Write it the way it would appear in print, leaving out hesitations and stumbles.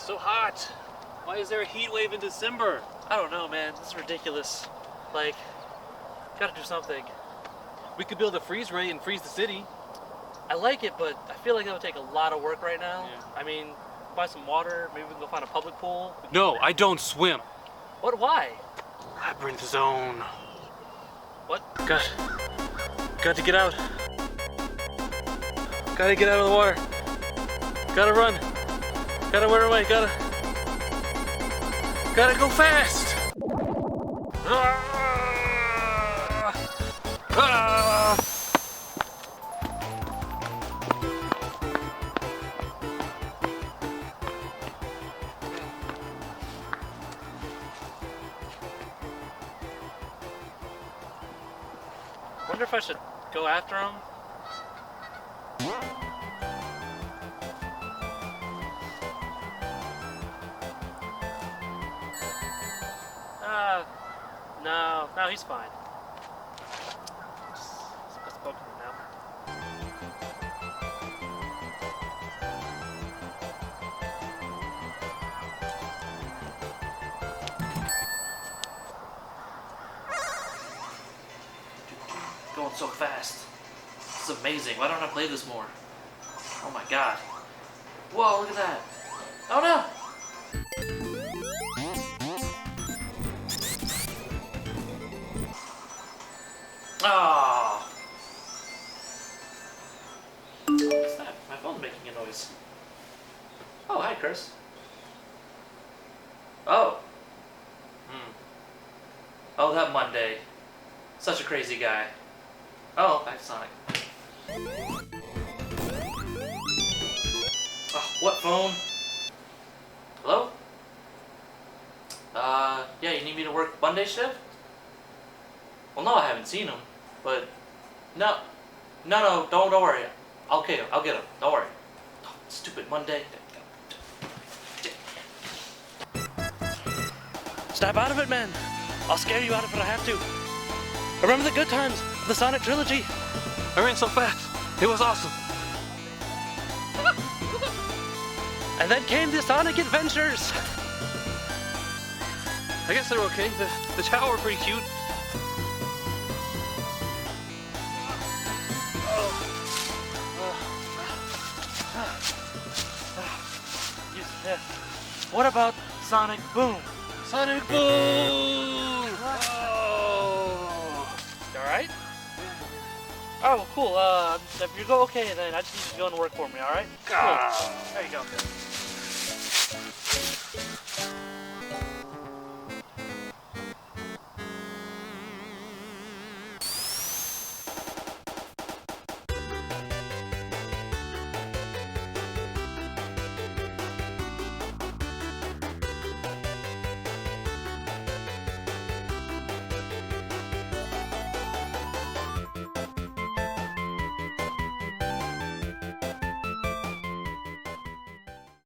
so hot. Why is there a heat wave in December? I don't know, man. This is ridiculous. Like, gotta do something. We could build a freeze ray and freeze the city. I like it, but I feel like that would take a lot of work right now. Yeah. I mean, buy some water, maybe we can go find a public pool. No, I don't swim. What? Why? Labyrinth zone. What? Got to get out. Gotta get out of the water. Gotta run. Gotta run away. Gotta go fast. Ah! Ah! Wonder if I should go after him. No, he's fine. Just poke him now. Going so fast. This is amazing. Why don't I play this more? Oh my god. Whoa, look at that. Oh no! Oh. What's that? My phone's making a noise. Oh, hi, Chris. Oh. Oh, that Monday. Such a crazy guy. Oh, back to Sonic. Oh, what phone? Hello? Yeah, you need me to work Monday shift? Well, no, I haven't seen him, but no, don't worry. Okay, I'll get him. Don't worry. Oh, stupid Monday. Snap out of it, man. I'll scare you out if I have to. Remember the good times of the Sonic trilogy? I ran so fast. It was awesome. And then came the Sonic Adventures. I guess they're okay. The tower were pretty cute. What about Sonic Boom? Sonic Boom! Oh. You alright? Oh, cool. If you go okay, then I just need you to go and work for me, alright? Cool. There you go.